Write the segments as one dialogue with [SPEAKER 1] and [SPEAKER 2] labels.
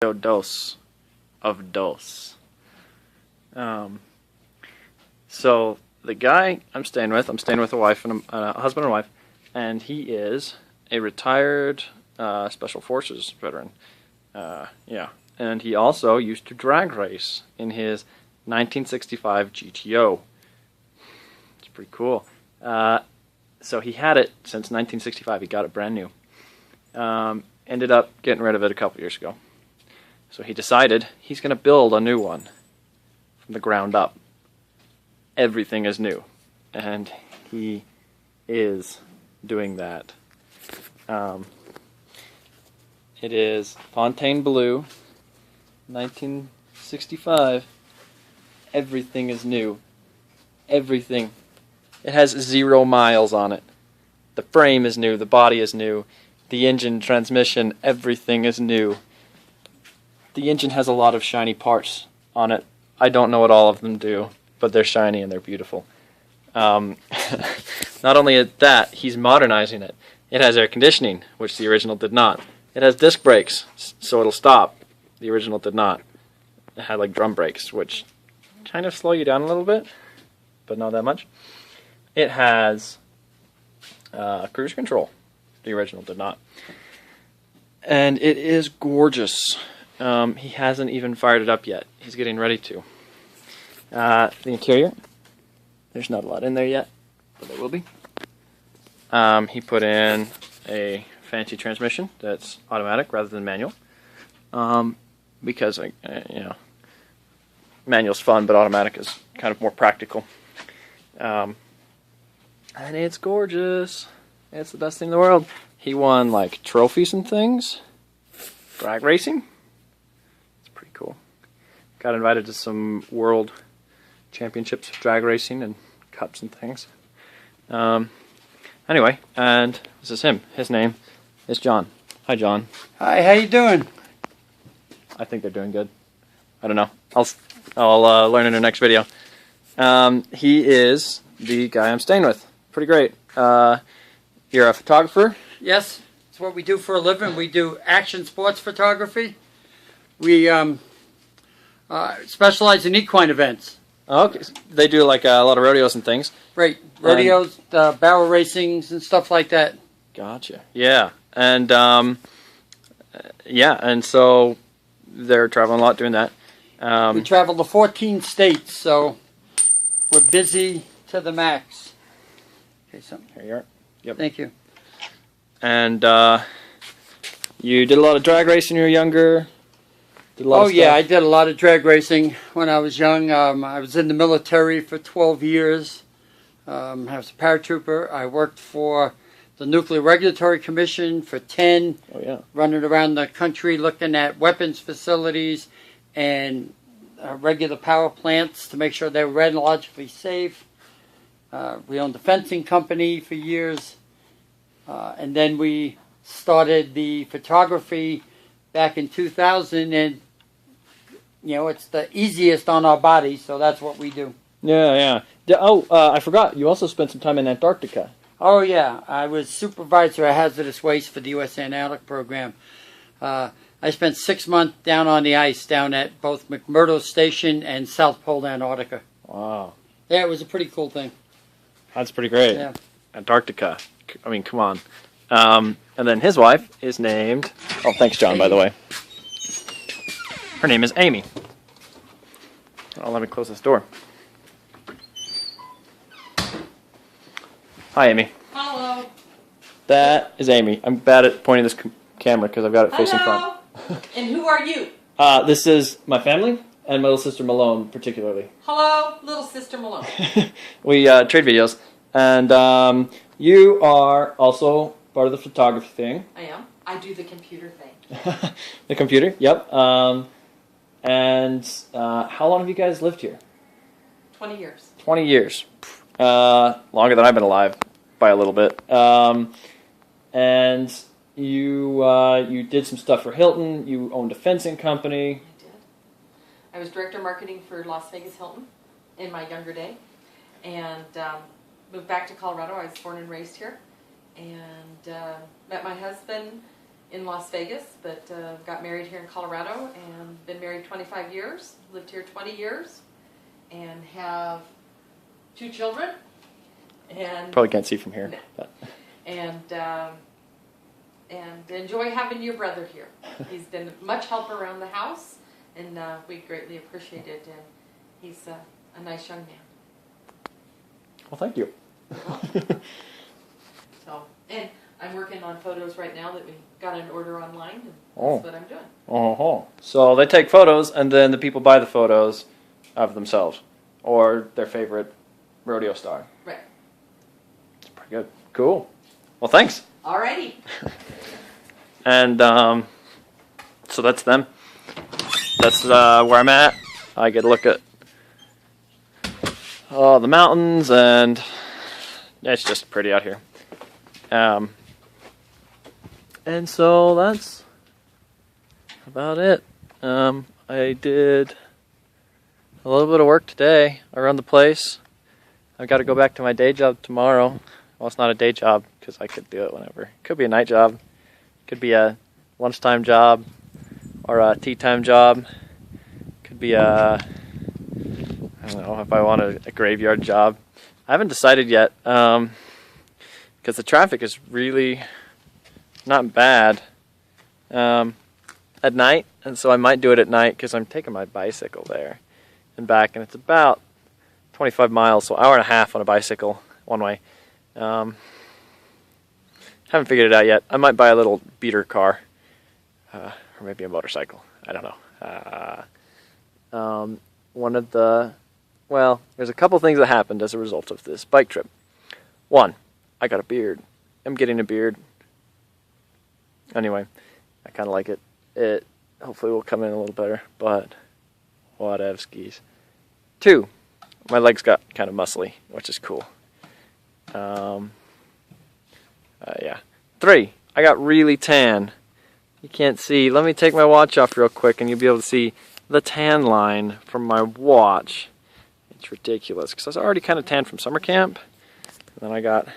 [SPEAKER 1] Dose of Dos. So the guy I'm staying with a wife and a husband and wife, and he is a retired Special Forces veteran. Yeah, and he also used to drag race in his 1965 GTO. It's pretty cool. So he had it since 1965. He got it brand new. Ended up getting rid of it a couple years ago. So he decided he's going to build a new one from the ground up. Everything is new. And he is doing that. It is Fontainebleau, 1965. Everything is new. Everything. It has 0 miles on it. The frame is new. The body is new. The engine, transmission, everything is new. The engine has a lot of shiny parts on it. I don't know what all of them do, but they're shiny and they're beautiful. Not only that, he's modernizing it. It has air conditioning, which the original did not. It has disc brakes, so it'll stop. The original did not. It had like drum brakes, which kind of slow you down a little bit, but not that much. It has cruise control. The original did not. And it is gorgeous. He hasn't even fired it up yet. He's getting ready to. The interior, there's not a lot in there yet, but there will be. He put in a fancy transmission that's automatic rather than manual. Because, manual's fun, but automatic is kind of more practical. And it's gorgeous. It's the best thing in the world. He won, like, trophies and things. Drag racing. It's pretty cool. Got invited to some world championships of drag racing and cups and things. Anyway, and this is him. His name is John. Hi, John.
[SPEAKER 2] Hi, how you doing?
[SPEAKER 1] I think they're doing good. I don't know. I'll learn in the next video. He is the guy I'm staying with. Pretty great. You're a photographer?
[SPEAKER 2] Yes, it's what we do for a living. We do action sports photography. We specialize in equine events.
[SPEAKER 1] Okay. They do like a lot of rodeos and things.
[SPEAKER 2] Right, rodeos, barrel racings, and stuff like that.
[SPEAKER 1] Gotcha. Yeah, and and so they're traveling a lot doing that.
[SPEAKER 2] We travel to 14 states, so we're busy to the max. Okay, so
[SPEAKER 1] Here you are. Yep.
[SPEAKER 2] Thank you.
[SPEAKER 1] And you did a lot of drag racing when you were younger? Did a lot of stuff?
[SPEAKER 2] Yeah, I did a lot of drag racing when I was young. I was in the military for 12 years. I was a paratrooper. I worked for the Nuclear Regulatory Commission for 10.
[SPEAKER 1] Oh, yeah.
[SPEAKER 2] Running around the country looking at weapons facilities and regular power plants to make sure they were radiologically safe. We owned a fencing company for years. And then we started the photography back in 2000, and it's the easiest on our body, so that's what we do.
[SPEAKER 1] Yeah. I forgot. You also spent some time in Antarctica.
[SPEAKER 2] Oh yeah, I was supervisor of hazardous waste for the U.S. Antarctic program. I spent 6 months down on the ice down at both McMurdo Station and South Pole, Antarctica.
[SPEAKER 1] Wow.
[SPEAKER 2] Yeah, it was a pretty cool thing.
[SPEAKER 1] That's pretty great.
[SPEAKER 2] Yeah.
[SPEAKER 1] Antarctica. I mean, come on. And then his wife is named... Oh, thanks, John, by the way. Her name is Amy. Oh, let me close this door. Hi, Amy.
[SPEAKER 3] Hello.
[SPEAKER 1] That is Amy. I'm bad at pointing this camera because I've got it facing front.
[SPEAKER 3] And who are you?
[SPEAKER 1] This is my family and my little sister Malone, particularly.
[SPEAKER 3] Hello, little sister Malone.
[SPEAKER 1] We trade videos. And you are also part of the photography thing.
[SPEAKER 3] I am. I do the computer thing.
[SPEAKER 1] The computer, yep. And how long have you guys lived here?
[SPEAKER 3] 20 years.
[SPEAKER 1] 20 years. Longer than I've been alive by a little bit. And you did some stuff for Hilton. You owned a fencing company.
[SPEAKER 3] I did. I was director of marketing for Las Vegas Hilton in my younger day. And moved back to Colorado. I was born and raised here. And met my husband in Las Vegas, but got married here in Colorado and been married 25 years, lived here 20 years, and have 2 children. And
[SPEAKER 1] Probably can't see from here.
[SPEAKER 3] No.
[SPEAKER 1] But.
[SPEAKER 3] And enjoy having your brother here. He's been much help around the house, and we greatly appreciate it. And he's a nice young man.
[SPEAKER 1] Well, thank you.
[SPEAKER 3] So, and I'm working on photos right now that we got an order online, and
[SPEAKER 1] Oh.
[SPEAKER 3] that's what I'm doing.
[SPEAKER 1] Oh, so they take photos, and then the people buy the photos of themselves or their favorite rodeo star.
[SPEAKER 3] Right.
[SPEAKER 1] It's pretty good. Cool. Well, thanks.
[SPEAKER 3] Alrighty.
[SPEAKER 1] And so that's them. That's where I'm at. I get a look at the mountains, and it's just pretty out here. And so that's about it. I did a little bit of work today around the place. I've got to go back to my day job tomorrow. Well, it's not a day job because I could do it whenever. It could be a night job. It could be a lunchtime job or a tea time job. It could be I don't know if I want a graveyard job. I haven't decided yet because the traffic is really not bad at night, and so I might do it at night because I'm taking my bicycle there and back, and it's about 25 miles, so hour and a half on a bicycle one way. Haven't figured it out yet. I might buy a little beater car or maybe a motorcycle. I don't know. There's a couple things that happened as a result of this bike trip. One, I got a beard. I'm getting a beard. Anyway, I kind of like it. It hopefully will come in a little better, but whatevskis. 2, my legs got kind of muscly, which is cool. 3, I got really tan. You can't see. Let me take my watch off real quick and you'll be able to see the tan line from my watch. It's ridiculous because I was already kind of tan from summer camp. And then I got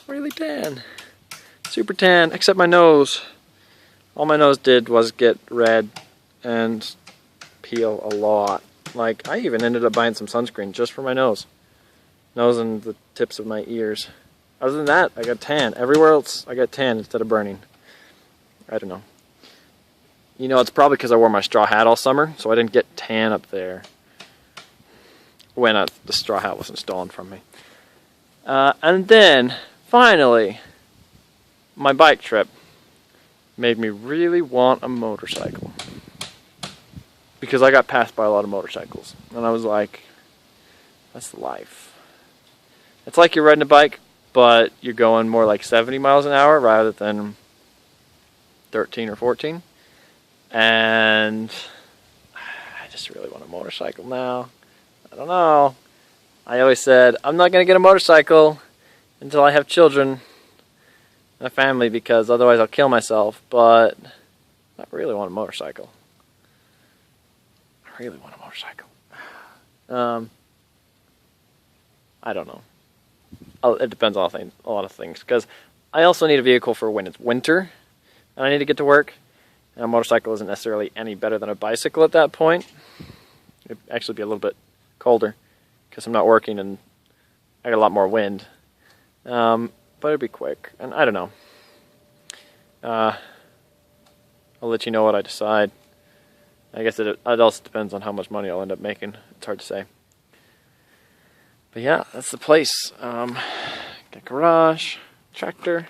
[SPEAKER 1] really tan. Super tan, except my nose. All my nose did was get red and peel a lot. Like, I even ended up buying some sunscreen just for my nose. Nose and the tips of my ears. Other than that, I got tan. Everywhere else, I got tan instead of burning. I don't know. You know, it's probably because I wore my straw hat all summer, so I didn't get tan up there when the straw hat wasn't stolen from me. And then, finally, my bike trip made me really want a motorcycle. Because I got passed by a lot of motorcycles. And I was like, that's life. It's like you're riding a bike, but you're going more like 70 miles an hour rather than 13 or 14. And I just really want a motorcycle now. I don't know. I always said, I'm not going to get a motorcycle until I have children and a family because otherwise I'll kill myself. But I really want a motorcycle. I really want a motorcycle. I don't know. It depends on a lot of things. Because I also need a vehicle for when it's winter and I need to get to work. And a motorcycle isn't necessarily any better than a bicycle at that point. It'd actually be a little bit colder because I'm not working and I got a lot more wind. But it'd be quick. And I don't know. I'll let you know what I decide. I guess it also depends on how much money I'll end up making. It's hard to say. But yeah, that's the place. Got a garage, tractor.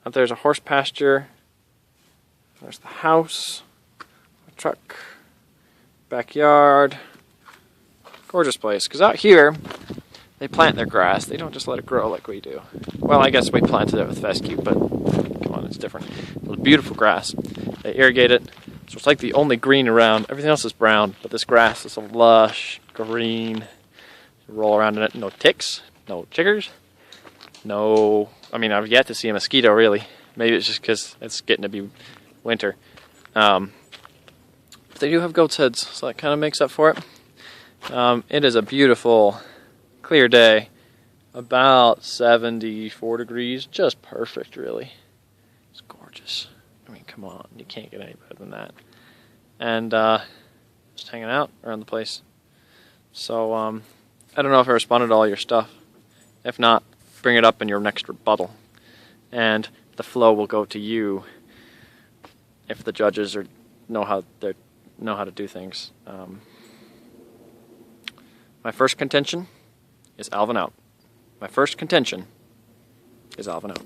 [SPEAKER 1] Out there's a horse pasture. There's the house, a truck, backyard. Gorgeous place. Because out here, they plant their grass. They don't just let it grow like we do. Well, I guess we planted it with fescue, but come on, it's different. It's beautiful grass. They irrigate it. So it's like the only green around. Everything else is brown, but this grass is a lush green. You roll around in it. No ticks, no chiggers, no. I mean, I've yet to see a mosquito really. Maybe it's just because it's getting to be winter. But they do have goat's heads, so that kind of makes up for it. It is a beautiful, clear day. About 74 degrees, just perfect, really. It's gorgeous. come on, you can't get any better than that. And just hanging out around the place. So I don't know if I responded to all your stuff. If not, bring it up in your next rebuttal, and the flow will go to you if the judges know how to do things. My first contention is Alvin out. My first contention is Alvin out.